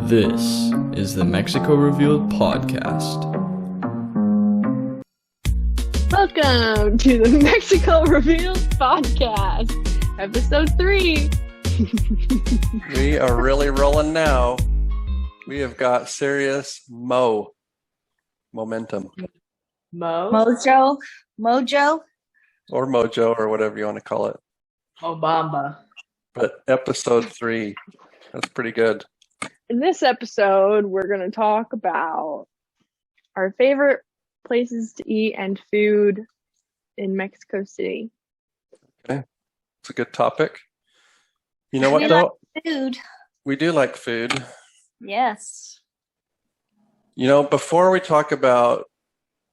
This is the Mexico Revealed podcast. Welcome to the Mexico Revealed podcast, episode 3. We are really rolling now. We have got serious momentum. Mojo, Or mojo, or whatever you want to call it. Obama. But episode 3, that's pretty good. In this episode, we're going to talk about our favorite places to eat and food in Mexico City. Okay, it's a good topic. You know what, We though? like food. We do like food. Yes. You know, before we talk about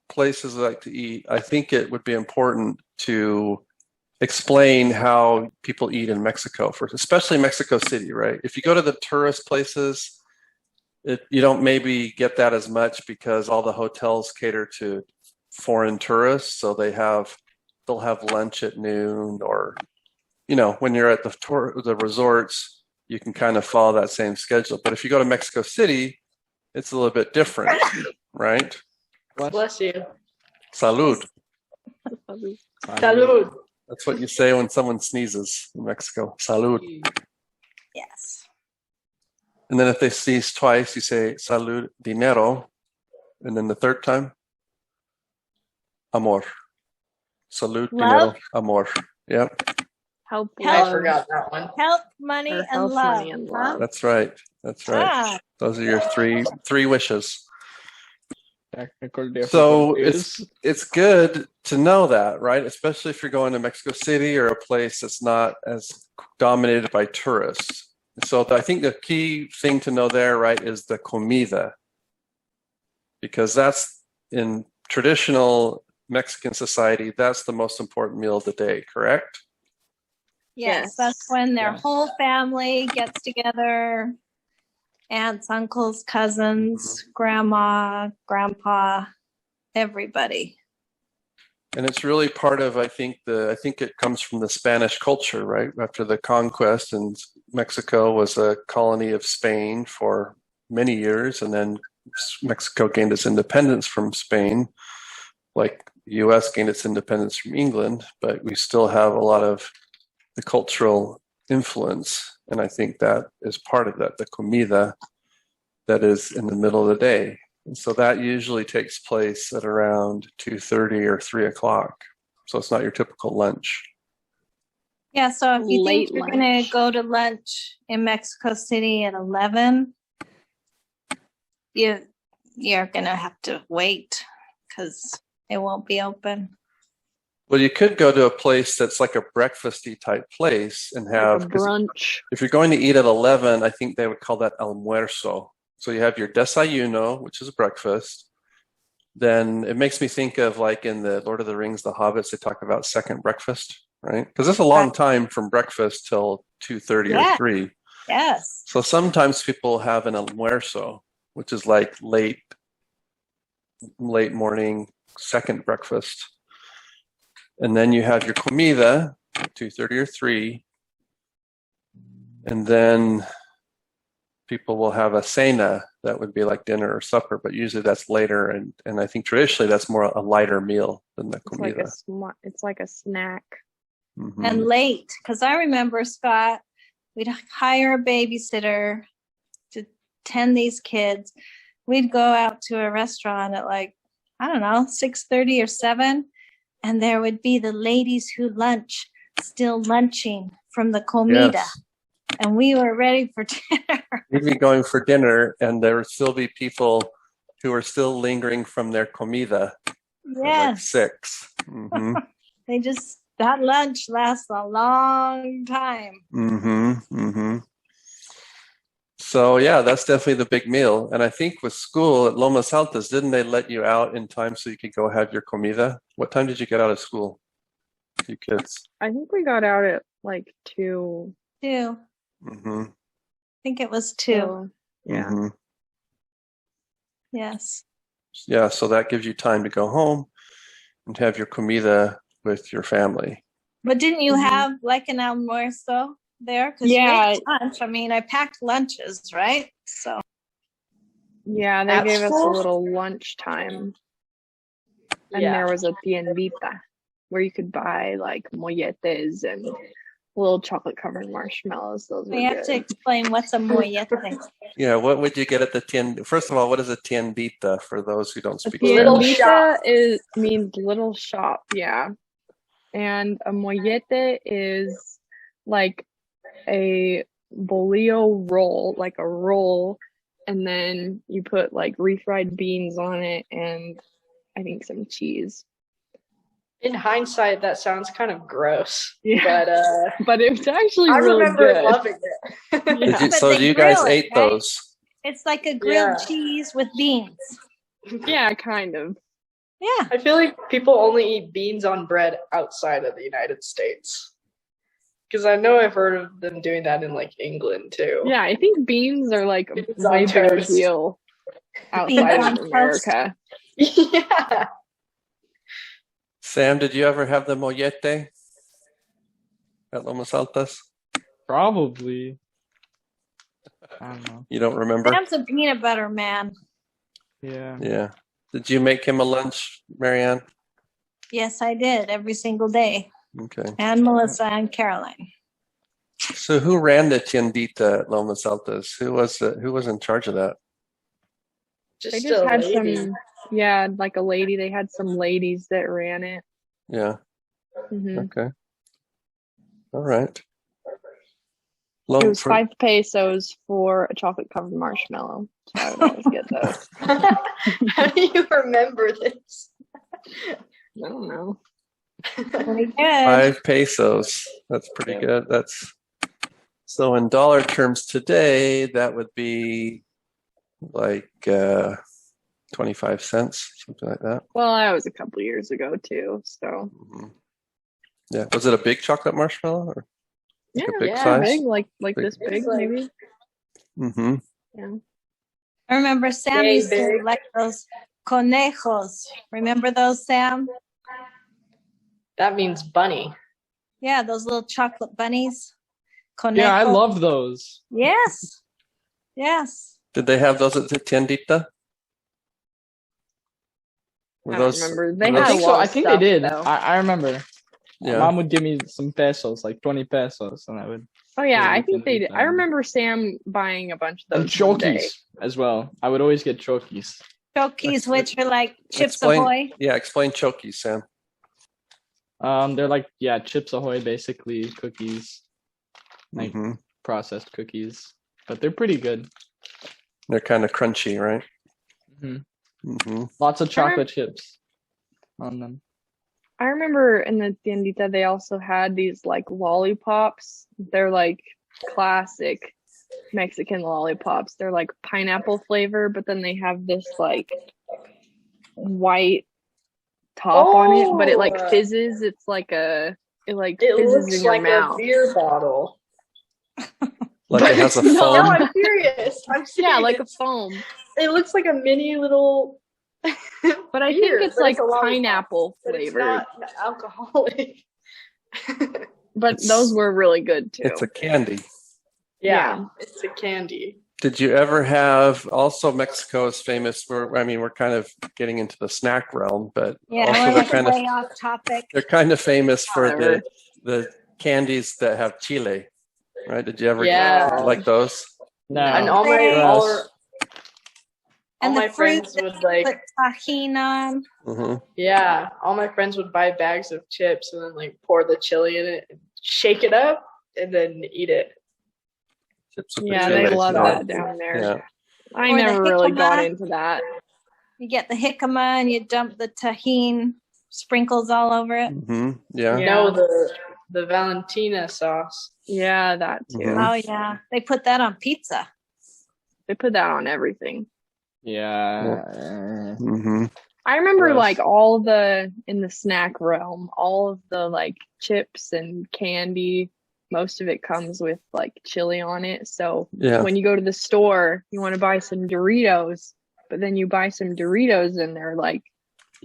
places we like to eat, I think it would be important to explain how people eat in Mexico, especially Mexico City, right? If you go to the tourist places, you don't maybe get that as much because all the hotels cater to foreign tourists, so they'll have lunch at noon, or when you're at the resorts, you can kind of follow that same schedule. But if you go to Mexico City, it's a little bit different, right? Bless you. Salud. Salud. That's what you say when someone sneezes in Mexico. Salud. Yes. And then if they sneeze twice, you say salud dinero. And then the third time, amor. Salud Love. dinero, amor. Yep, Help. I forgot that one. Health, money, Or and health, love. money, and love. that's right. That's right. Ah, Those are your three wishes. Technical difficulties. So it's good to know that, right? Especially if you're going to Mexico City or a place that's not as dominated by tourists. So I think the key thing to know there, right, is the comida. Because that's, in traditional Mexican society, that's the most important meal of the day, correct? yes, that's when their Yes. whole family gets together. Aunts, uncles, cousins, grandma, grandpa, everybody. And it's really part of, I think it comes from the Spanish culture, right? After the conquest, and Mexico was a colony of Spain for many years, and then Mexico gained its independence from Spain, like the U.S. gained its independence from England, but we still have a lot of the cultural influence. And I think that is part of that, the comida that is in the middle of the day. And so that usually takes place at around 2:30 or 3 o'clock. So it's not your typical lunch. Yeah, so if you Late think you're going lunch. to go to lunch in Mexico City at 11, you're going to have to wait because it won't be open. Well, you could go to a place that's like a breakfasty type place and have, Like a brunch. if you're going to eat at 11, I think they would call that almuerzo. So you have your desayuno, which is breakfast. Then it makes me think of, like, in the Lord of the Rings, the Hobbits, they talk about second breakfast, right? Because it's a long time from breakfast till 2:30 Yeah. or 3. Yes. So sometimes people have an almuerzo, which is like late morning, second breakfast. And then you have your comida, 2:30 or 3. And then people will have a cena, that would be like dinner or supper, but usually that's later. And I think traditionally that's more a lighter meal than the comida. It's like a snack. Mhm. And late, because I remember, Scott, we'd hire a babysitter to tend these kids. We'd go out to a restaurant at 6:30 or 7, and there would be the ladies who lunch still lunching from the comida. Yes. And we were ready for dinner. We'd be going for dinner, and there would still be people who are still lingering from their comida at like Yes. 6. Mm-hmm. That lunch lasts a long time. Mm-hmm. Mm-hmm. So yeah, that's definitely the big meal. And I think with school at Lomas Altas, didn't they let you out in time so you could go have your comida? What time did you get out of school, you kids? I think we got out at like 2. 2. Mm-hmm. I think it was 2. So, yeah. Mm-hmm. Yes. Yeah, so that gives you time to go home and have your comida with your family. But didn't you Mhm. have like an almuerzo there? 'Cause Yeah. lunch. I mean, I packed lunches, right? So Yeah, they At gave us a school? little lunchtime, and Yeah. there was a tiendita where you could buy like molletes and little chocolate covered marshmallows. Those were We have to good. explain what's a mollete. Yeah, what would you get at the tiend? First of all, what is a tiendita for those who don't A speak Little Spanish? shop. tiendita means little shop, yeah. And a mollete is like a bolillo roll, like a roll, and then you put like refried beans on it and I think some cheese. In hindsight, that sounds kind of gross. Yeah. But it was actually I really remember good. loving it. Yeah. But So they you guys grill it, ate right? those? It's like a grilled Yeah. cheese with beans. Yeah, kind of. Yeah. I feel like people only eat beans on bread outside of the United States. Because I know I've heard of them doing that in like England too. Yeah, I think beans are like a Beans on way bigger toast. deal Beans outside on of toast. America. Yeah. Sam, did you ever have the mollete at Lomas Altas? Probably. I don't know. You don't remember? Sam's a peanut butter man. Yeah. Yeah. Did you make him a lunch, Marianne? Yes, I did every single day. Okay. And Melissa and Caroline. So who ran the tiendita at Lomas Altas? Who was in charge of that? They Just just a had lady. some, yeah, like a lady. They had some ladies that ran it. Yeah. Hmm Okay. All right. It was For- 5 pesos for a chocolate covered marshmallow. So I would always get those. How do you remember this? I don't know. Pretty good. 5 pesos. That's pretty Yeah. good. That's so in dollar terms today, that would be like 25 cents, something like that. Well, that was a couple years ago too. So Mhm. Yeah. Was it a big chocolate marshmallow or yeah, a big yeah, size? big, like Big. this big, It's like- maybe. Mm-hmm. Yeah. I remember Sam Yay, used to big. like those conejos. Remember those, Sam? That means bunny. Yeah, those little chocolate bunnies. Conejo. Yeah, I love those. Yes. Yes. Did they have those at the tiendita? Were I don't those- remember. They were had I a think so. lot I of think stuff, they did. though. I remember. Yeah. Mom would give me some pesos, like 20 pesos, and I would. Oh yeah, Yeah, I we think can they eat did. I them. remember Sam buying a bunch of And those one day. chokis as well. I would always get chokis. Chokis, which are like Chips Explain- Ahoy. Yeah, explain chokis, Sam. They're like, yeah, Chips Ahoy, basically cookies, like hmm processed cookies, but they're pretty good. They're kind of crunchy, right? hmm hmm Lots of chocolate chips on them. I remember in the tiendita they also had these like lollipops. They're like classic Mexican lollipops. They're like pineapple flavor, but then they have this like white top on it, but it like Oh. fizzes. It's like it It fizzes looks in your like mouth. a beer bottle. Like it has a No. No, foam. I'm serious. I'm serious. Yeah, like a foam. It looks like a mini little. But I beer, think it's but like a lollipop, pineapple but it's flavored. not alcoholic. But It's- those were really good too. It's a candy. Yeah, it's a candy. Did you ever have also Mexico is famous for, I mean, we're kind of getting into the snack realm, but Yeah, also we're they're like kind way of off topic. they're kind of famous for Whatever. the candies that have chile, right? Did you ever Yeah. like those? No, And all Gross. all And my the fruit friends that would you like, put tahini on. hmm yeah, all my friends would buy bags of chips and then like pour the chili in it, and shake it up, and then eat it. Chips with the Yeah, they chili. love Yeah. that down there. Yeah. I Or the never really got jicama. into that. You get the jicama and you dump the tahini sprinkles all over it. hmm Yeah. Yeah. No, the Valentina sauce. Yeah, that too. Mhm. Oh yeah, they put that on pizza. They put that on everything. Yeah. hmm I remember Gross. like in the snack realm, all of the like chips and candy, most of it comes with like chili on it. So Yeah. when you go to the store, you want to buy some Doritos, but then you buy some Doritos and they're like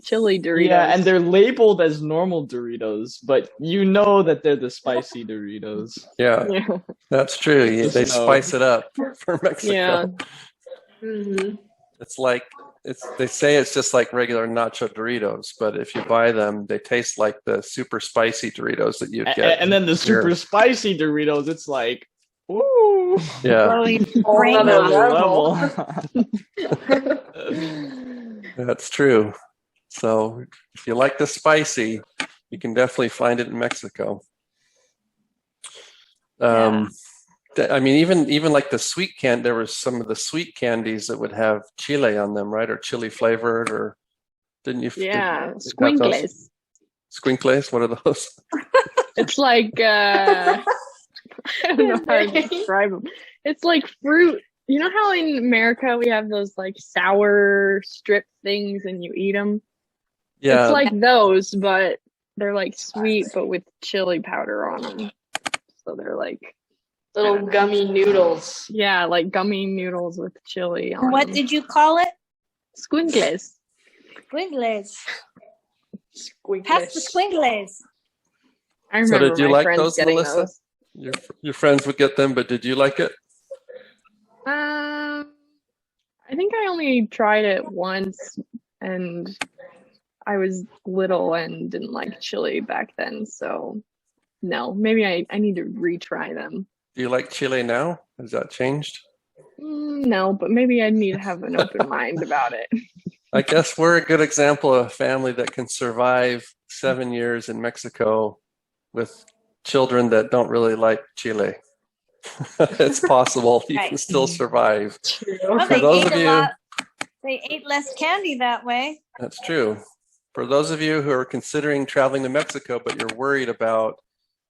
chili Doritos. Yeah, and they're labeled as normal Doritos, but you know that they're the spicy Doritos. Yeah. yeah. That's true. Just They know. spice it up for Mexico. Yeah. Mm-hmm. It's like they say it's just like regular nacho Doritos, but if you buy them, they taste like the super spicy Doritos that you'd get. And then the super here. spicy Doritos, it's like, ooh, Yeah, Blowing Whole brain nother out. level. that's true. So if you like the spicy, you can definitely find it in Mexico. I mean, even like the sweet there was some of the sweet candies that would have chile on them, right? Or chili flavored, or didn't you? Yeah, did you have those? squinkles. Squinkles, what are those? It's like I don't know how to describe them. It's like fruit. You know how in America we have those like sour strip things and you eat them? Yeah. It's like those, but they're like sweet, but with chili powder on them. So they're like Little gummy noodles. yeah, like gummy noodles with chili on What them. did you call it? Squinkles. Squiggles. Squinkles. Pass the squiggles. I So remember did you my like friends those, getting Melissa? those. Your friends would get them, but did you like it? I think I only tried it once, and I was little and didn't like chili back then, so no, maybe I need to retry them. Do you like chile now? Has that changed? No, but maybe I need to have an open mind about it. I guess we're a good example of a family that can survive 7 years in Mexico with children that don't really like chile. It's possible you can Right. still survive. Well, For those of you, they ate less candy that way. that's true. For those of you who are considering traveling to Mexico, but you're worried about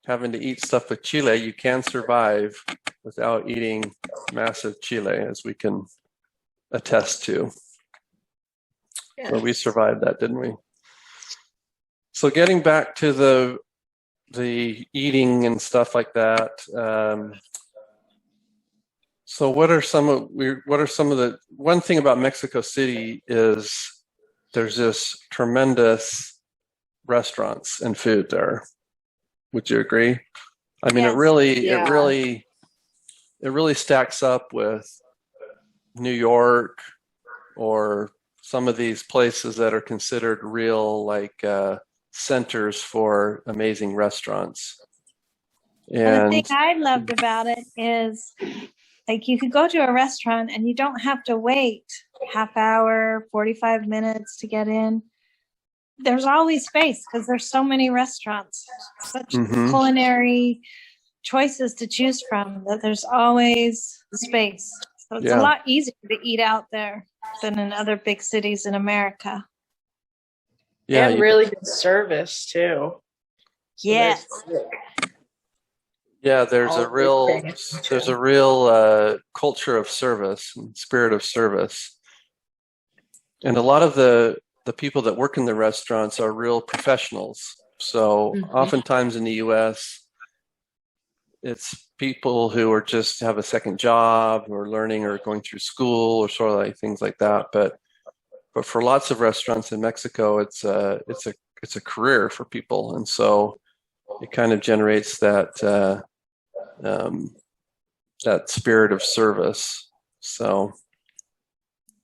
having to eat stuff with chile, you can survive without eating massive chile, as we can attest to. Yeah. So we survived that, didn't we? So getting back to the eating and stuff like that. So what are some of the one thing about Mexico City is there's this tremendous restaurants and food there. Would you agree? I mean, Yes. it really stacks up with New York or some of these places that are considered real like centers for amazing restaurants. And the thing I loved about it is like you could go to a restaurant and you don't have to wait half hour, 45 minutes to get in. There's always space because there's so many restaurants, such culinary choices to choose from that there's always space. So it's a lot easier to eat out there than in other big cities in America. Yeah, and really good service too. So Yes. Yeah, there's All a real big things, too. culture of service and spirit of service. And a lot of the people that work in the restaurants are real professionals. So oftentimes in the US, it's people who are just have a second job or learning or going through school or sort of like things like that. But for lots of restaurants in Mexico, it's a career for people. And so it kind of generates that spirit of service. So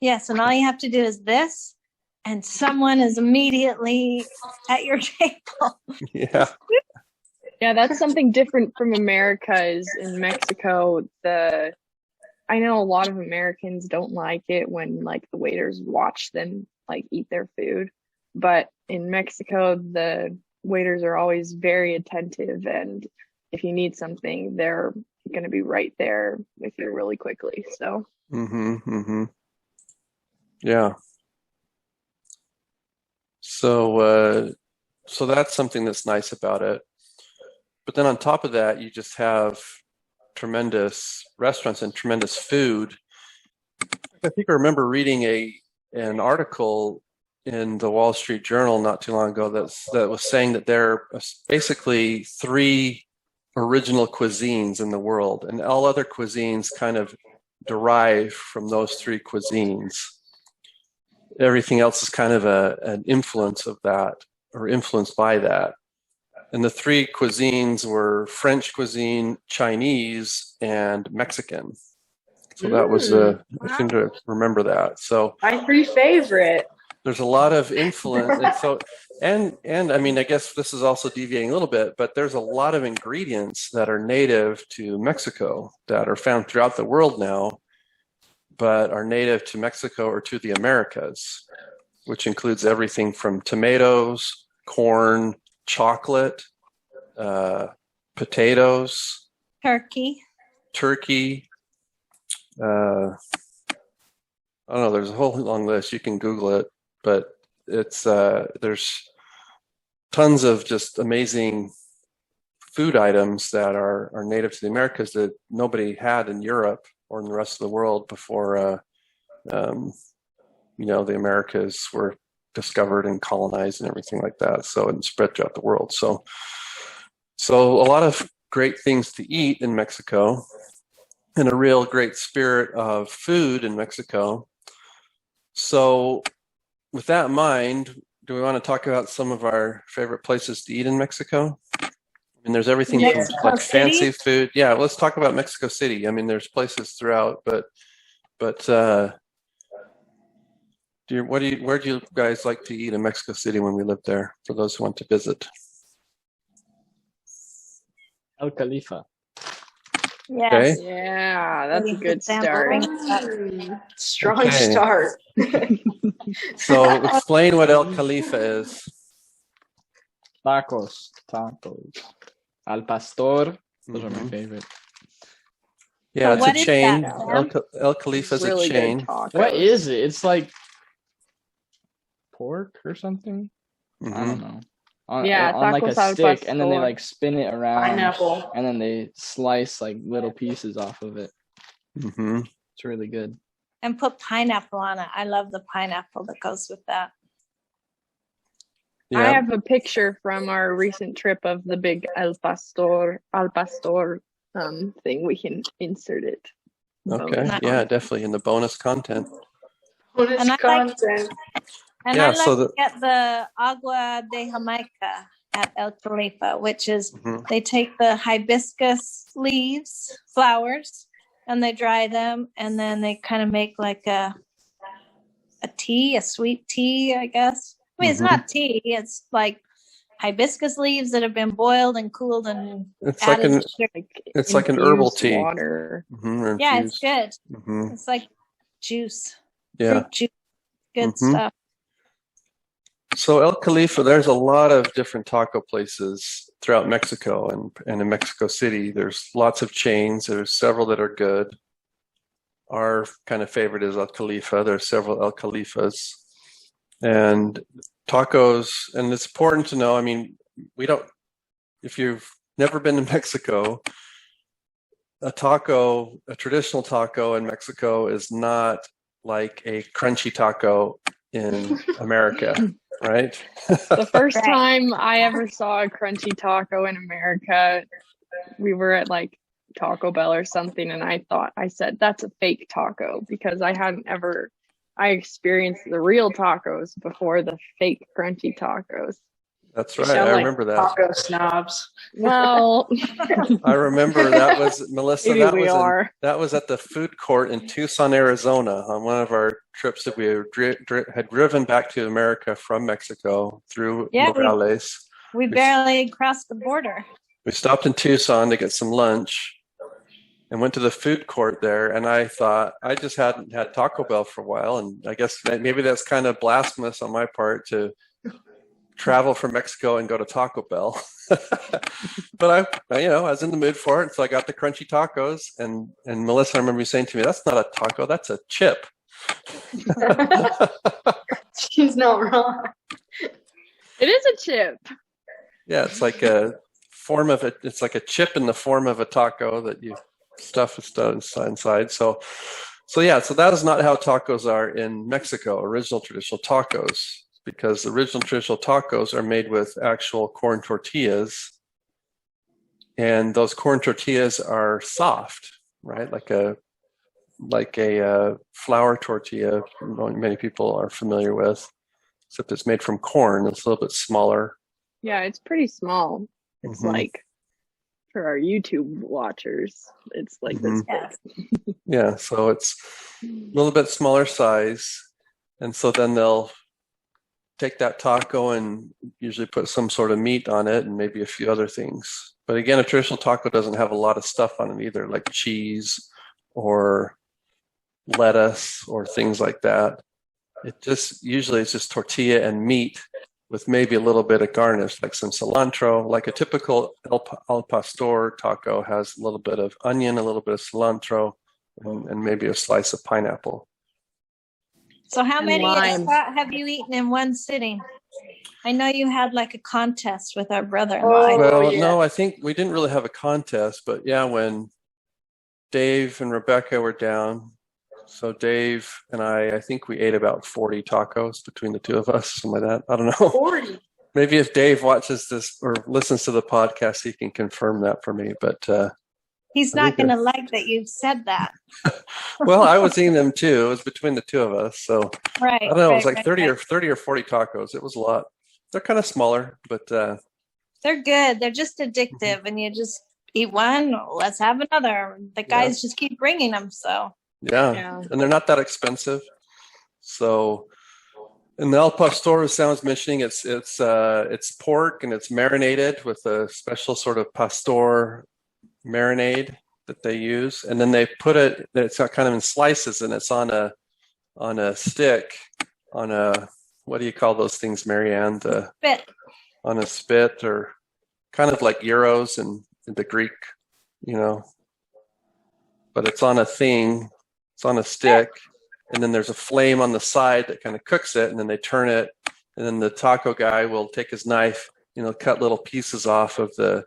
Yes, and all you have to do is this, and someone is immediately at your table. yeah. Yeah, that's something different from America. Is in Mexico, I know a lot of Americans don't like it when like the waiters watch them like eat their food, but in Mexico, the waiters are always very attentive, and if you need something, they're going to be right there with you really quickly. So. Yeah. So that's something that's nice about it. But then on top of that, you just have tremendous restaurants and tremendous food. I think I remember reading an article in the Wall Street Journal not too long ago that was saying that there are basically 3 original cuisines in the world, and all other cuisines kind of derive from those 3 cuisines. Everything else is kind of an influence of that or influenced by that. And the 3 cuisines were French cuisine, Chinese, and Mexican. So that was I seem to remember that. So My free favorite. there's a lot of influence, and so and I mean, I guess this is also deviating a little bit, but there's a lot of ingredients that are native to Mexico that are found throughout the world now, but are native to Mexico or to the Americas, which includes everything from tomatoes, corn, chocolate, potatoes, turkey. I don't know. There's a whole long list. You can Google it, but it's there's tons of just amazing food items that are native to the Americas that nobody had in Europe or in the rest of the world before the Americas were discovered and colonized and everything like that. So it spread throughout the world. So a lot of great things to eat in Mexico, and a real great spirit of food in Mexico. So with that in mind, do we want to talk about some of our favorite places to eat in Mexico? I mean, there's everything from like fancy food. Yeah, let's talk about Mexico City. I mean, there's places throughout, but where do you guys like to eat in Mexico City when we lived there, for those who want to visit? El Khalifa. Yes. Okay. Yeah, that's a good start. Strong start. So explain what El Khalifa is. Tacos. Al pastor. Those are my favorite. Yeah, So it's a chain. that, El Khalifa is Really a chain. good tacos. What is it? It's like pork or something? I don't know. On like a tacos al stick, and then they pastor. like spin it around, Pineapple. and then they slice like little pieces off of it. Mm-hmm. It's really good. and put pineapple on it. I love the pineapple that goes with that. Yeah. I have a picture from our recent trip of the big al pastor thing. We can insert it. Okay. Bonus. Yeah, definitely in the bonus content. Bonus And I like- content. And Yeah, I like so to get the agua de Jamaica at El Khalifa, which is they take the hibiscus leaves, flowers, and they dry them, and then they kind of make like a tea, a sweet tea, I guess. I mean, it's not tea; it's like hibiscus leaves that have been boiled and cooled and It's like added an to sugar. it's like an herbal Infused tea. water. Yeah, it's good. Mm-hmm. It's like juice, Yeah. fruit juice, good stuff. So El Khalifa, there's a lot of different taco places throughout Mexico and in Mexico City. There's lots of chains. There's several that are good. Our kind of favorite is El Khalifa. There's several El Khalifas. And tacos, and it's important to know, I mean, if you've never been to Mexico, a traditional taco in Mexico is not like a crunchy taco in America. Right? The first time I ever saw a crunchy taco in America, we were at like Taco Bell or something, and I said, that's a fake taco, because I experienced the real tacos before the fake crunchy tacos. That's right. I remember that. Taco snobs. Well, I remember that was Melissa. maybe That was at the food court in Tucson, Arizona, on one of our trips that we had driven back to America from Mexico through Nogales. We barely crossed the border. We stopped in Tucson to get some lunch and went to the food court there. And I thought, I just hadn't had Taco Bell for a while, and I guess maybe that's kind of blasphemous on my part to travel from Mexico and go to Taco Bell. But I was in the mood for it, so I got the crunchy tacos. And Melissa, I remember you saying to me, "That's not a taco, that's a chip." She's not wrong. it is a chip. Yeah, it's like a form of it. It's like a chip in the form of a taco that you stuff inside. So that is not how tacos are in Mexico. Original traditional tacos. Because the original traditional tacos are made with actual corn tortillas, and those corn tortillas are soft, right? Like a flour tortilla. Many people are familiar with, except it's made from corn. It's a little bit smaller. Yeah, it's pretty small. It's like For our YouTube watchers, it's like this big. Yeah, so it's a little bit smaller size. And so then they'll take that taco and usually put some sort of meat on it and maybe a few other things. But again, a traditional taco doesn't have a lot of stuff on it either, like cheese or lettuce or things like that. Usually it's just tortilla and meat with maybe a little bit of garnish, like some cilantro. Like a typical al pastor taco has a little bit of onion, a little bit of cilantro, and maybe a slice of pineapple. So how And many lime. have you eaten in one sitting? I know you had like a contest with our brother-in-law. Oh, Well, yeah. no, I think we didn't really have a contest, but yeah, when Dave and Rebecca were down, so Dave and I think we ate about 40 tacos between the two of us, something like that. I don't know. 40. Maybe if Dave watches this or listens to the podcast, he can confirm that for me. But He's I not think going to like that you said that. well, I was eating them too. It was between the two of us, so Right. I don't know. It was right, like right, 30 or 40 tacos. It was a lot. They're kind of smaller, but They're good. They're just addictive, and you just eat one. Let's have another. The guys just keep bringing them. So yeah, and they're not that expensive. So, in the al pastor, as Sam was mentioning, it's pork and it's marinated with a special sort of pastor marinade that they use, and then they put it. It's kind of in slices, and it's on a stick, on a, what do you call those things, Marianne? spit. On a spit, or kind of like gyros in the Greek, but it's on a thing. It's on a stick, and then there's a flame on the side that kind of cooks it, and then they turn it, and then the taco guy will take his knife, cut little pieces off of the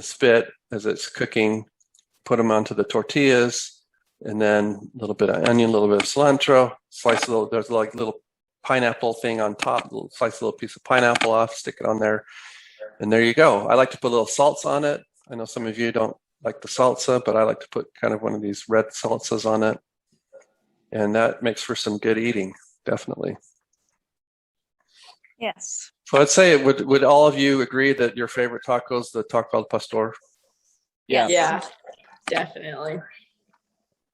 spit as it's cooking, put them onto the tortillas, and then a little bit of onion, a little bit of cilantro, there's like a little pineapple thing on top, slice a little piece of pineapple off, stick it on there, and there you go. I like to put little salsa on it. I know some of you don't like the salsa, but I like to put kind of one of these red salsas on it, and that makes for some good eating, definitely. Yes. So I'd say, would all of you agree that your favorite taco is the taco al pastor? Yeah, definitely.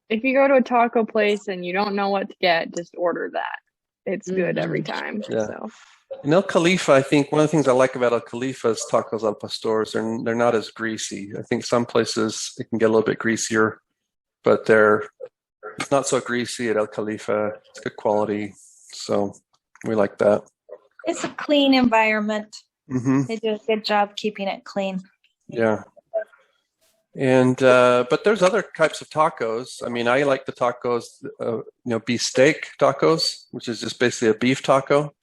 If you go to a taco place and you don't know what to get, just order that. It's good every time. Yeah. So. In El Khalifa, I think one of the things I like about El Khalifa's tacos al pastor is they're not as greasy. I think some places it can get a little bit greasier, but it's not so greasy at El Khalifa. It's good quality, so we like that. It's a clean environment. Mm-hmm. They do a good job keeping it clean. Yeah. And but there's other types of tacos. I mean, I like the tacos, beef steak tacos, which is just basically a beef taco,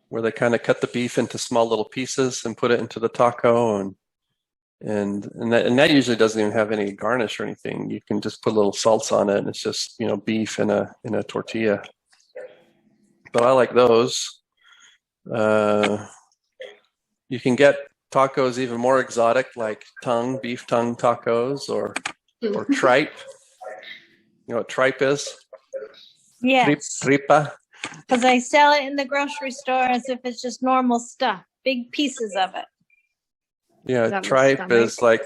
where they kind of cut the beef into small little pieces and put it into the taco, and that usually doesn't even have any garnish or anything. You can just put a little salsa on it, and it's just beef in a tortilla. But I like those. You can get tacos even more exotic, like beef tongue tacos, or tripe. You know what tripe is? Yes. Tripa. Because they sell it in the grocery store as if it's just normal stuff, big pieces of it. Yeah, tripe is like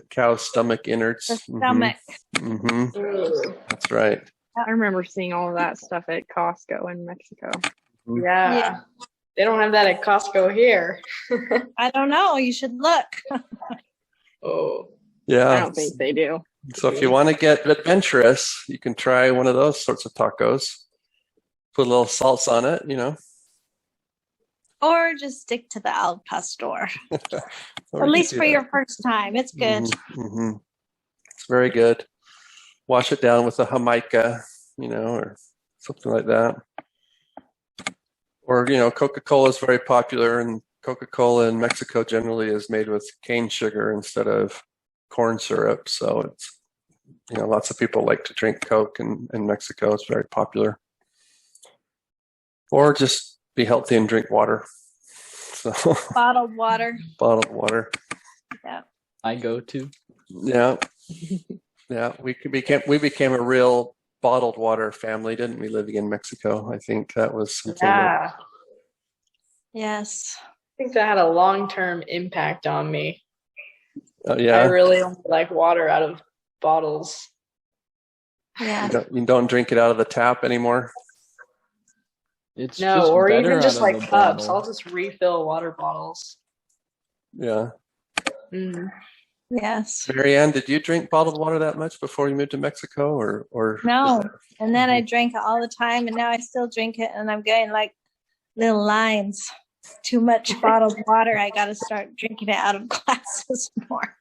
cow's stomach innards. The stomach. Mm-hmm. That's right. I remember seeing all of that stuff at Costco in Mexico. Yeah. They don't have that at Costco here. I don't know. You should look. Oh. Yeah. I don't think they do. So if you want to get adventurous, you can try one of those sorts of tacos. Put a little salsa on it, Or just stick to the al pastor. Or At least do for that. your first time. It's good. Mm-hmm. It's very good. Wash it down with a Jamaica, or something like that. Or, Coca-Cola is very popular, and Coca-Cola in Mexico generally is made with cane sugar instead of corn syrup. So it's, lots of people like to drink Coke in Mexico. It's very popular. Or just be healthy and drink water. So Bottled water. Bottled water. Yeah. I go to. Yeah. Yeah. We became a real bottled water family, didn't we, living in Mexico? I think that was something. Yeah. Yes. I think that had a long-term impact on me. Oh, I yeah. really only like water out of bottles. Yeah. You don't drink it out of the tap anymore? It's No, just or better even just out of like a cups. bottle. I'll just refill water bottles. Yeah. Mm. Yes. Marianne, did you drink bottled water that much before you moved to Mexico, or No. And then I Mhm. drank it all the time, and now I still drink it, and I'm getting like little lines. Too much bottled water. I got to start drinking it out of glasses more.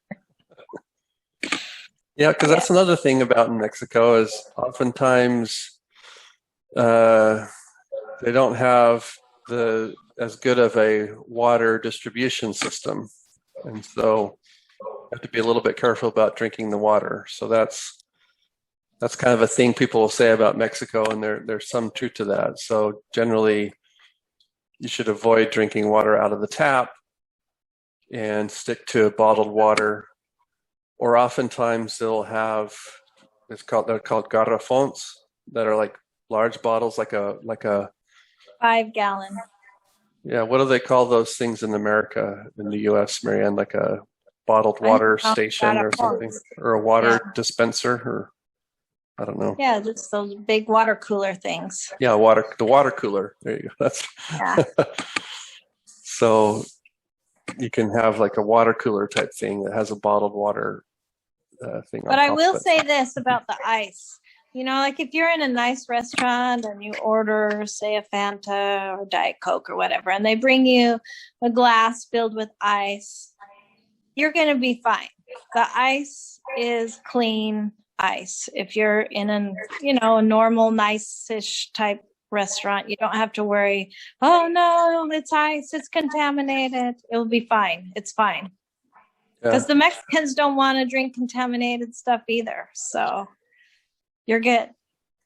Yeah, because that's another thing about in Mexico is oftentimes they don't have as good of a water distribution system, and so you have to be a little bit careful about drinking the water. So that's kind of a thing people will say about Mexico, and there's some truth to that. So generally, you should avoid drinking water out of the tap and stick to bottled water. Or oftentimes they'll have they're called garrafons that are like large bottles, like a 5-gallon. yeah. What do they call those things in America, in the U.S., Marianne? Like a bottled I water know, station or something, or a water dispenser, or I don't know. Yeah, just those big water cooler things. Yeah, the water cooler. There you go. That's Yeah. so you can have like a water cooler type thing that has a bottled water thing on But I top will of it. say this about the ice. You know, like if you're in a nice restaurant and you order, say, a Fanta or Diet Coke or whatever, and they bring you a glass filled with ice, you're going to be fine. The ice is clean ice. If you're in a normal, nice-ish type restaurant, you don't have to worry, oh no, it's ice, it's contaminated. It'll be fine. It's fine. Because the Mexicans don't want to drink contaminated stuff either. So you're good.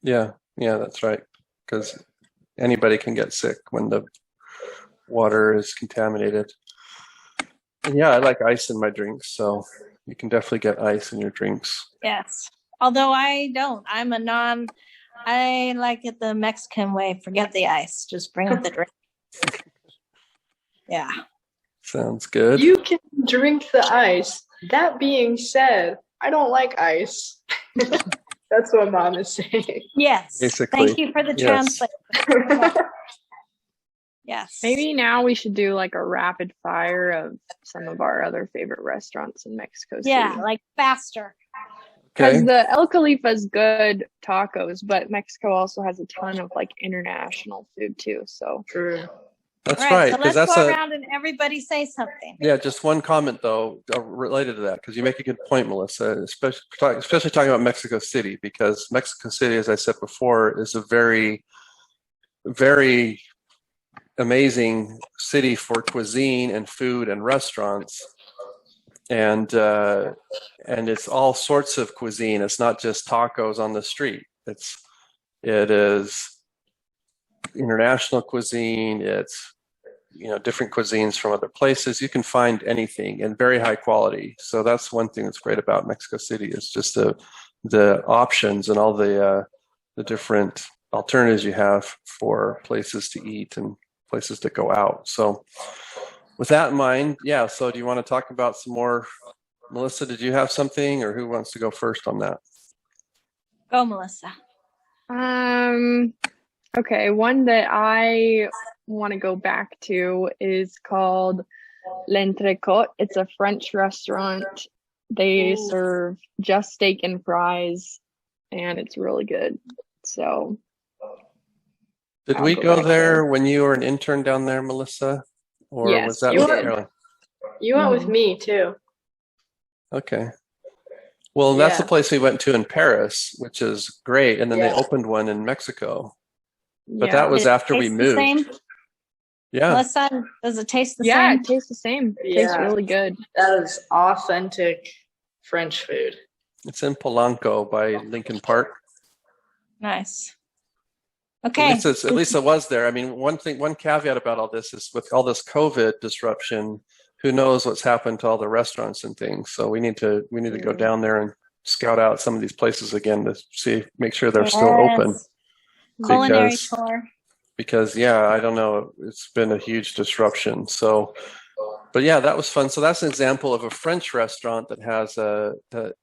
Yeah, that's right. Because anybody can get sick when the water is contaminated. And yeah, I like ice in my drinks, so you can definitely get ice in your drinks. Yes. Although I don't. I like it the Mexican way. Forget the ice. Just bring the drink. Yeah. Sounds good. You can drink the ice. That being said, I don't like ice. That's what Mom is saying. Yes. Basically, Thank you for the yes. translation. Yes. Maybe now we should do like a rapid fire of some of our other favorite restaurants in Mexico City. Yeah, like faster. Because Okay. the El Khalifa's good tacos, but Mexico also has a ton of like international food too. So True. That's All right. So Because let's that's go around and everybody say something. yeah. Just one comment though, related to that, because you make a good point, Melissa. Especially talking about Mexico City, because Mexico City, as I said before, is a very, very amazing city for cuisine and food and restaurants, and it's all sorts of cuisine. It's not just tacos on the street. It is international cuisine. It's different cuisines from other places. You can find anything in very high quality. So that's one thing that's great about Mexico City is just the options and all the different alternatives you have for places to eat and places to go out. So with that in mind, yeah. So do you want to talk about some more? Melissa, did you have something, or who wants to go first on that? Go, Melissa. Okay, one that I want to go back to is called L'Entrecôte. It's a French restaurant. They serve just steak and fries, and it's really good. So Did I'll we go go back there there. when you were an intern down there, Melissa? Or Yes, was that you with did. Carolyn? You went with me too. Okay. Well, that's the Yeah. place we went to in Paris, which is great. And then they Yeah. opened one in Mexico. But Yeah. that was Did it after we taste the moved. same? Yeah. Melissa, does it taste the Yeah, same? it tastes the same. It tastes Yeah. really good. That is authentic French food. It's in Polanco by Lincoln Park. Nice. At Okay. least it was there. I mean, one caveat about all this is with all this COVID disruption, who knows what's happened to all the restaurants and things. So we need to go down there and scout out some of these places again to make sure they're still open. Culinary tour. Because yeah, I don't know, it's been a huge disruption. So But yeah, that was fun. So that's an example of a French restaurant that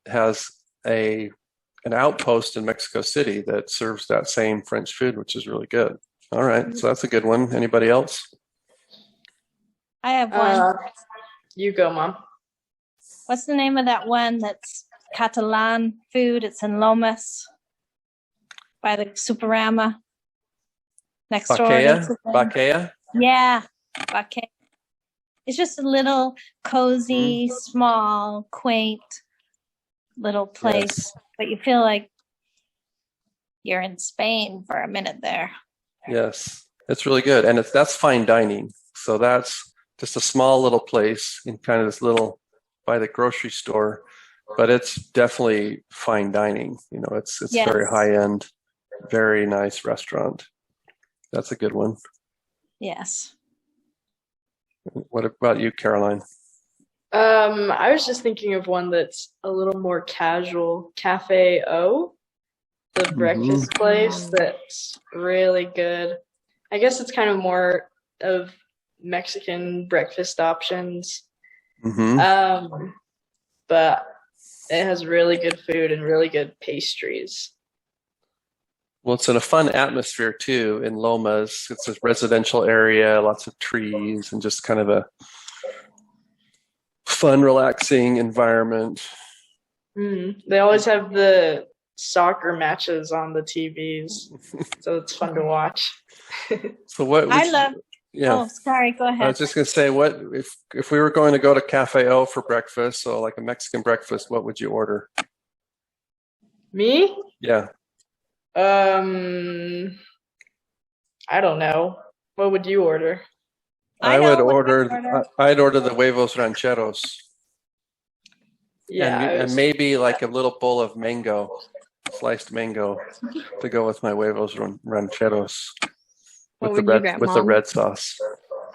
has an outpost in Mexico City that serves that same French food, which is really good. All right, so that's a good one. Anybody else? I have one. You go, Mom. What's the name of that one that's Catalan food? It's in Lomas by the Superama next door. Baquea? Yeah, Baquea. It's just a little cozy, small, quaint little place, but you feel like you're in Spain for a minute there. Yes, it's really good. And that's fine dining. So that's just a small little place in kind of this little by the grocery store, but it's definitely fine dining. You know, it's very high end, very nice restaurant. That's a good one. Yes. What about you, Caroline? I was just thinking of one that's a little more casual, Cafe O, the breakfast place that's really good. I guess it's kind of more of Mexican breakfast options. But it has really good food and really good pastries. Well, it's in a fun atmosphere too in Lomas. It's a residential area, lots of trees, and just kind of a fun, relaxing environment. They always have the soccer matches on the TVs, so it's fun to watch. So what? Yeah. Oh, sorry. Go ahead. I was just gonna say, what if we were going to go to Cafe O for breakfast, so like a Mexican breakfast, what would you order? Me? Yeah. I don't know. What would you order? I'd order the huevos rancheros. Yeah. And maybe like a little bowl of sliced mango to go with my huevos rancheros with the red sauce.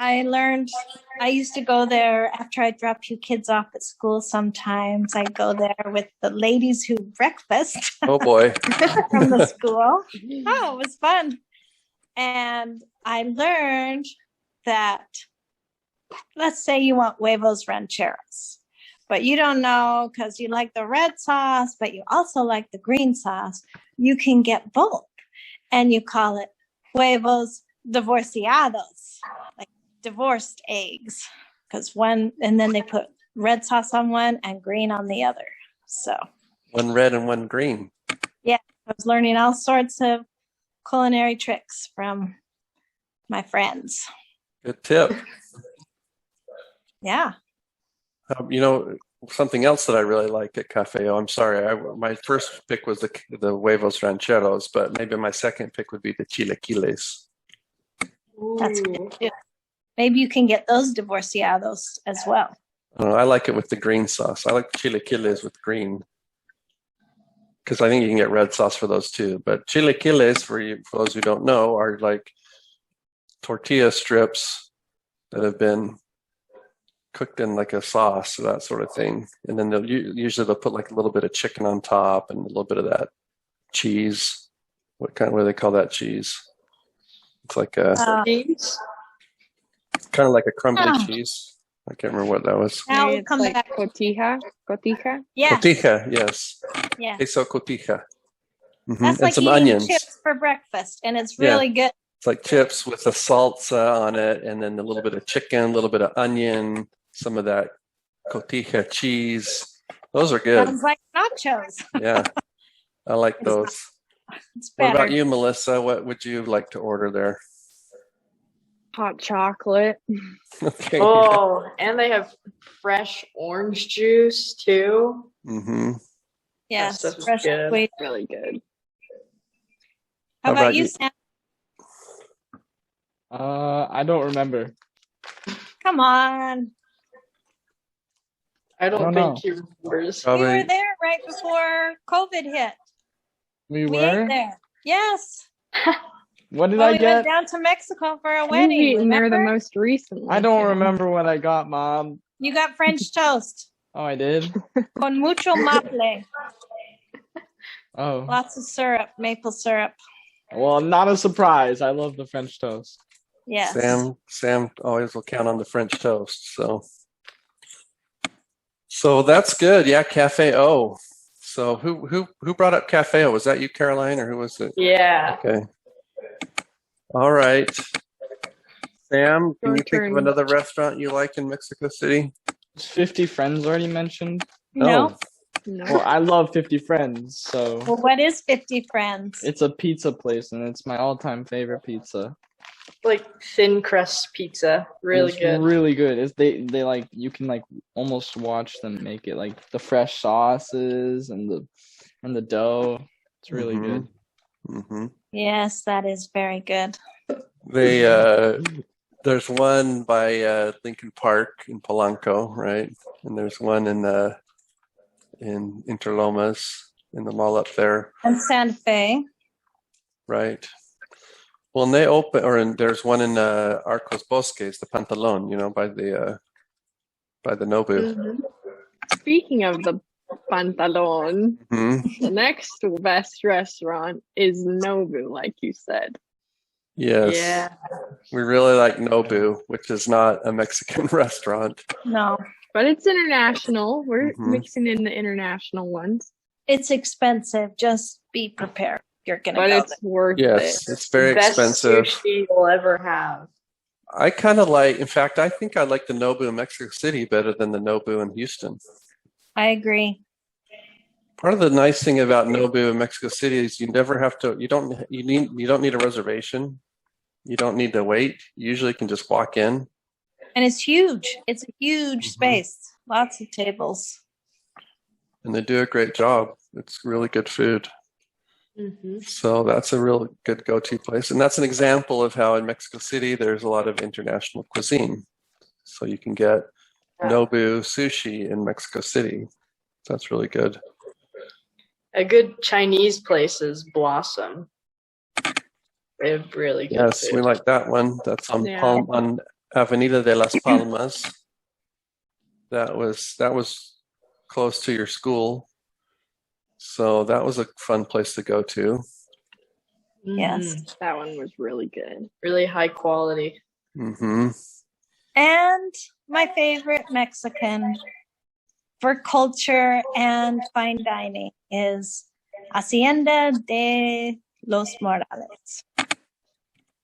I used to go there after I dropped you kids off at school. Sometimes I'd go there with the ladies who breakfast. Oh boy. From the school. Oh, it was fun. And I learned that, let's say you want huevos rancheros, but you don't know because you like the red sauce, but you also like the green sauce. You can get both, and you call it huevos divorciados, like divorced eggs, and then they put red sauce on one and green on the other. So one red and one green. Yeah, I was learning all sorts of culinary tricks from my friends. Good tip. Yeah. Something else that I really like at Cafe O. I'm sorry, my first pick was the huevos rancheros, but maybe my second pick would be the chilaquiles. That's good too. Maybe you can get those divorciados as well. I like it with the green sauce. I like chilaquiles with green because I think you can get red sauce for those too. But chilaquiles, for those who don't know, are like tortilla strips that have been cooked in like a sauce or that sort of thing, and then they'll put like a little bit of chicken on top and a little bit of that cheese. What do they call that cheese? It's like cheese. Kind of like a crumbly cheese. I can't remember what that was. Now we'll come back. Cotija. Yeah. Cotija, yes. Yeah. Queso cotija. That's like some eating onions. chips for breakfast, and it's really good. It's like chips with the salsa on it, and then a little bit of chicken, a little bit of onion, some of that cotija cheese. Those are good. Sounds like nachos. Yeah, I like those. It's better. What about you, Melissa? What would you like to order there? Hot chocolate. Okay. Oh, and they have fresh orange juice too. Yes, That stuff's fresh good. squeeze. Really good. How about you, Sam? I don't remember. Come on. I don't know. think he remembers. Probably. We were there right before COVID hit. We We were? ate there. Yes. What did Well, I we get? went down to Mexico for a You've wedding. eaten there the Remember? most recently. I don't Sam. remember what I got, Mom. You got French toast Oh, I did? con mucho maple. Oh. Lots of syrup, maple syrup. Well, not a surprise. I love the French toast. Yes. Sam always will count on the French toast. So So that's good. Yeah, Cafe O. So who brought up Cafe O? Was that you, Caroline, or who was it? Yeah. Okay. All right. Sam, can Your you think of turn. another restaurant you like in Mexico City? Is 50 Friends already mentioned? No. No. Well, I love 50 Friends, so Well, what is 50 Friends? it's a pizza place, and it's my all-time favorite pizza. Like thin crust pizza. Really It's good. really good. It's they like you can like almost watch them make it, like the fresh sauces and the dough. It's really good. Mm-hmm. Yes, that is very good. They there's one by Lincoln Park in Polanco, right? And there's one in Interlomas in the mall up there, And Santa Fe. right? Well, and they open, there's one in Arcos Bosques, the Pantalon, by the Nobu. Mhm. Speaking of the Pantalon, Mm-hmm. the next best restaurant is Nobu, like you said. Yes, Yeah. we really like Nobu, which is not a Mexican restaurant. No, But it's international. We're Mhm. mixing in the international ones. it's expensive. Just be prepared. You're going to But go it's worth Yes, it. it's very Best expensive. sushi you'll ever have. I kind of like, in fact, I think I like the Nobu in Mexico City better than the Nobu in Houston. I agree. Part of the nice thing about Nobu in Mexico City is you never have to, you don't need a reservation. You don't need to wait. You usually can just walk in. And it's huge. It's a huge Mhm. space. Lots of tables. And they do a great job. It's really good food. Mm-hmm. So that's a real good go-to place. And that's an example of how in Mexico City there's a lot of international cuisine. So you can get Nobu sushi in Mexico City. That's really good. A good Chinese place is Blossom. They have really good Yes, food. we like that one. That's on Yeah. on Avenida de las Palmas. That was close to your school. So that was a fun place to go to. Yes. Mhm. That one was really good. Really high quality. Mm-hmm. And my favorite Mexican for culture and fine dining is Hacienda de los Morales.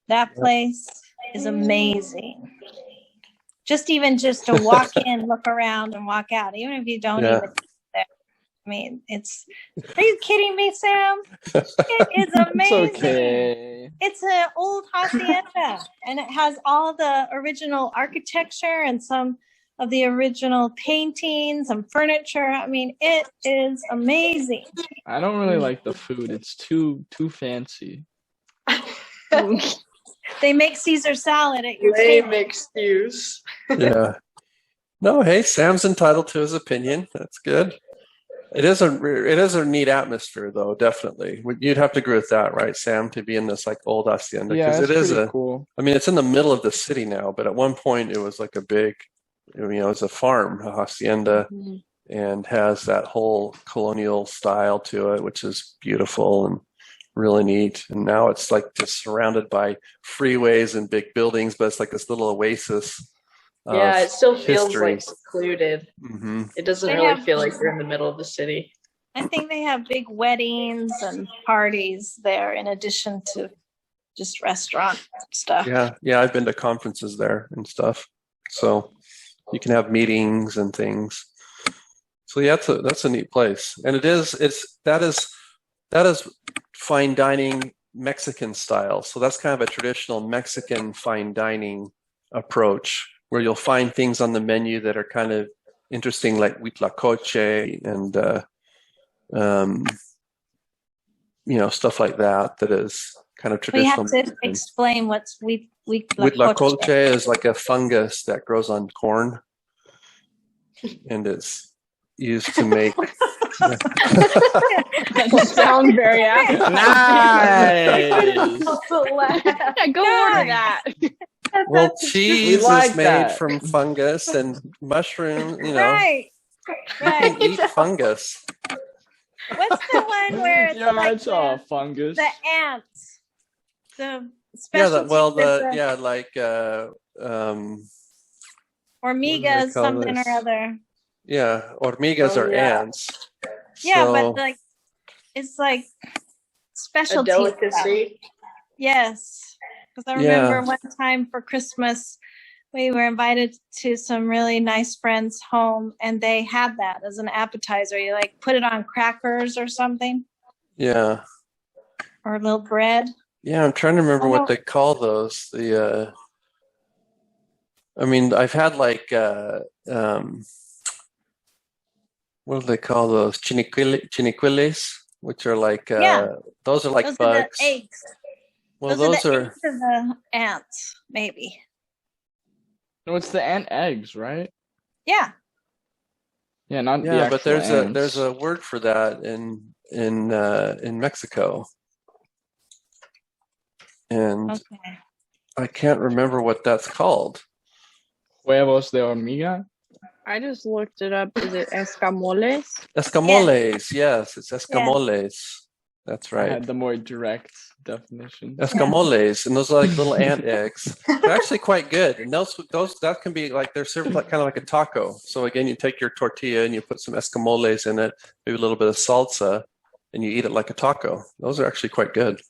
That place is amazing. Just to walk in, look around, and walk out, even if you don't Yeah. even eat there. I mean, are you kidding me, Sam? It is It's amazing. okay. It's an old hacienda, and it has all the original architecture and some of the original paintings and furniture. I mean, it is amazing. I don't really like the food. It's too fancy. They make Caesar salad at your Lame table. excuse. Yeah. No, hey, Sam's entitled to his opinion. That's good. It is a neat atmosphere, though. Definitely, you'd have to agree with that, right, Sam? To be in this like old hacienda, Yeah, because it's it is pretty cool. I mean, it's in the middle of the city now, but at one point it was like a big, it was a farm, a hacienda, Mhm. and has that whole colonial style to it, which is beautiful and really neat. And now it's like just surrounded by freeways and big buildings, but it's like this little oasis. Yeah, it still feels history. like secluded. Mm-hmm. It doesn't They really have- feel like you're in the middle of the city. I think they have big weddings and parties there in addition to just restaurant stuff. Yeah, I've been to conferences there and stuff. So you can have meetings and things. So yeah, that's a neat place. And that is fine dining Mexican style. So that's kind of a traditional Mexican fine dining approach where you'll find things on the menu that are kind of interesting, like huitlacoche and stuff like that. That is kind of We traditional. have to explain what's Huitlacoche is like a fungus that grows on corn, and it's used to make. Sound very accurate. Nice. Yeah, go order that. Well, cheese like is made that. from fungus and mushroom. Right. You Right. can eat fungus. What's the one where it's Yeah, like it's all fungus. the ants? The Yeah, specialty like Ormiga what do they call something this? or other. Yeah, hormigas Oh, are yeah. ants. Yeah, So, but like it's like A specialty stuff. delicacy. Yes, because I yeah, remember one time for Christmas, we were invited to some really nice friends' home, and they had that as an appetizer. You like put it on crackers or something, yeah. or a little bread. Yeah, I'm trying to remember what Oh, they call those. I mean, I've had like what do they call those? Chiniquiles, which are like yeah, those are like those are the bugs. eggs. Well, Those are the those are eggs of the ants, maybe. No, it's the ant eggs, right? Yeah. Yeah, not the yeah, but actual there's ants. a word for that in Mexico, and Okay. I can't remember what that's called. Huevos de hormiga. I just looked it up. Is it escamoles? Escamoles, yes, it's Yeah. escamoles. That's I right. had the more direct definition. Escamoles, and those are like little ant eggs. They're actually quite good, and those that can be like they're served like kind of like a taco. So again, you take your tortilla and you put some escamoles in it, maybe a little bit of salsa, and you eat it like a taco. Those are actually quite good.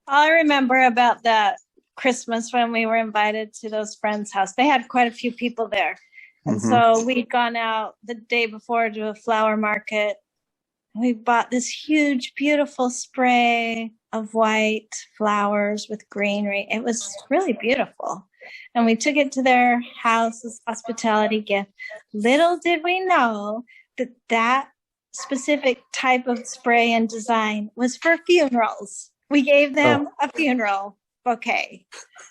All I remember about that Christmas when we were invited to those friends' house, they had quite a few people there. And so we'd gone out the day before to a flower market. We bought this huge, beautiful spray of white flowers with greenery. It was really beautiful. And we took it to their house as hospitality gift. Little did we know that that specific type of spray and design was for funerals. We gave them a funeral bouquet.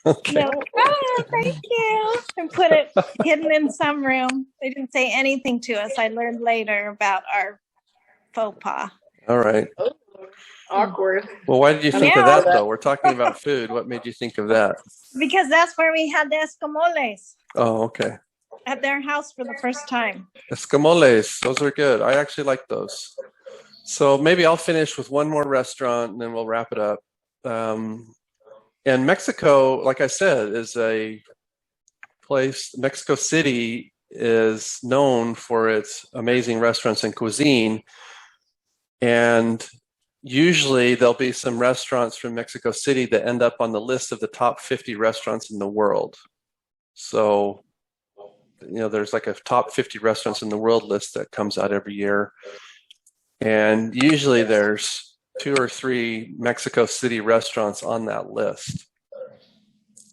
Okay. No, oh, thank you. And put it hidden in some room. They didn't say anything to us. I learned later about our faux pas. All right. Oh, awkward. Well, why did you think of Yeah. that though? We're talking about food. What made you think of that? Because that's where we had the escamoles Oh, okay. at their house for the first time. Escamoles, those are good. I actually like those. So maybe I'll finish with one more restaurant and then we'll wrap it up. And Mexico, like I said, is a place. Mexico City is known for its amazing restaurants and cuisine. And usually there'll be some restaurants from Mexico City that end up on the list of the top 50 restaurants in the world. So, there's like a top 50 restaurants in the world list that comes out every year. And usually there's 2 or 3 Mexico City restaurants on that list.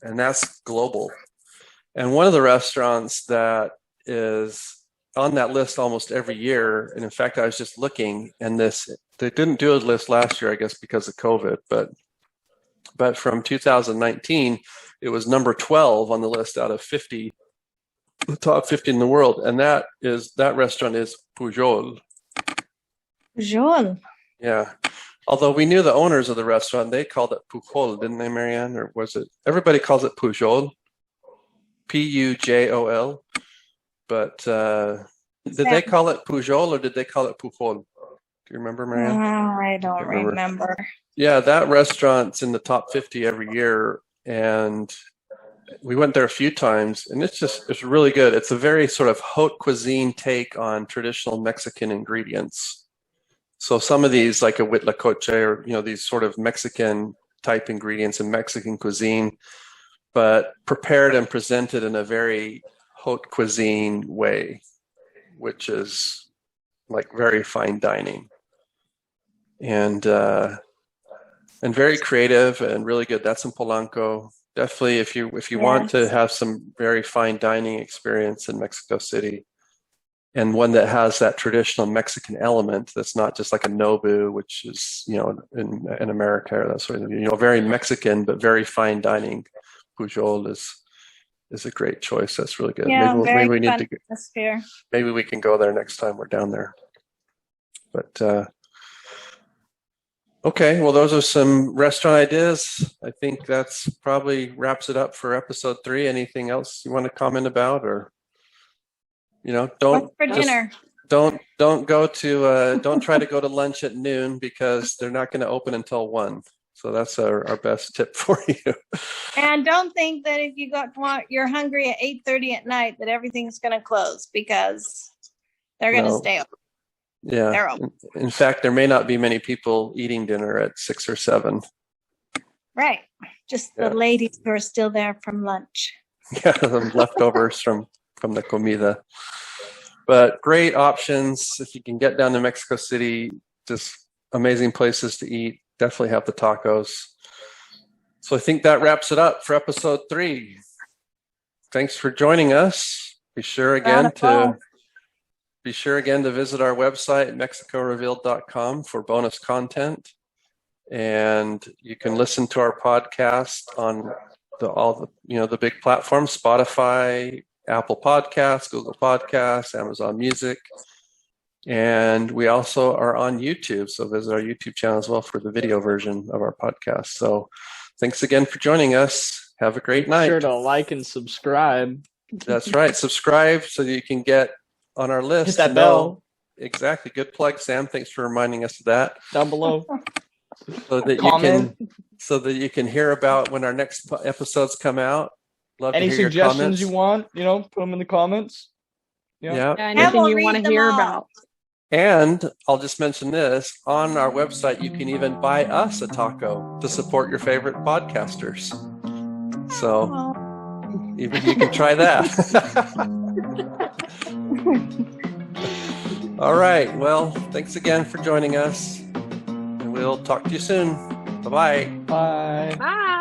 And that's global. And one of the restaurants that is on that list almost every year, and in fact, I was just looking, and they didn't do a list last year, I guess, because of COVID, but from 2019, it was number 12 on the list out of 50, the top 50 in the world. And that restaurant is Pujol. Pujol. Yeah. Although we knew the owners of the restaurant, they called it Pujol, didn't they, Marianne? Or was it? Everybody calls it Pujol, Pujol. But did they call it Pujol or did they call it Pujol? Do you remember, Marianne? I don't remember. Yeah, that restaurant's in the top 50 every year. And we went there a few times, and it's really good. It's a very sort of haute cuisine take on traditional Mexican ingredients. So some of these, like a huitlacoche, or these sort of Mexican type ingredients in Mexican cuisine, but prepared and presented in a very haute cuisine way, which is like very fine dining, and very creative and really good. That's in Polanco. Definitely, if you want to have some very fine dining experience in Mexico City, and one that has that traditional Mexican element that's not just like a Nobu, which is, in America, or that sort of, very Mexican, but very fine dining. Pujol is a great choice. That's really good. Yeah, maybe we need fun to, atmosphere. maybe we can go there next time we're down there. But, okay, well, those are some restaurant ideas. I think that's probably wraps it up for episode 3. Anything else you want to comment about, or? What's for dinner? Don't try to go to lunch at noon because they're not going to open until 1. So that's our best tip for you. And don't think that if you're hungry at 8:30 at night that everything's going to close, because They're going to No. stay open. Yeah. They're open. In fact, there may not be many people eating dinner at 6 or 7. Right. Just Yeah. the ladies who are still there from lunch. Yeah, the leftovers from the comida. But great options if you can get down to Mexico City. Just amazing places to eat. Definitely have the tacos. So I think that wraps it up for episode 3. Thanks for joining us. Be sure again to visit our website, mexicorevealed.com, for bonus content. And you can listen to our podcast on all the big platforms: Spotify, Apple Podcasts, Google Podcasts, Amazon Music. And we also are on YouTube. So visit our YouTube channel as well for the video version of our podcast. So thanks again for joining us. Have a great night. Be sure to like and subscribe. That's right. Subscribe so that you can get on our list. Hit that bell. Exactly. Good plug, Sam. Thanks for reminding us of that. Down below. So that you can hear about when our next episodes come out. Love Any to hear your suggestions comments. you want, put them in the comments. Yeah. Anything we'll you want read to them hear all. about. And I'll just mention this, on our website, you can even buy us a taco to support your favorite podcasters. So even you can try that. All right. Well, thanks again for joining us. And we'll talk to you soon. Bye-bye. Bye. Bye.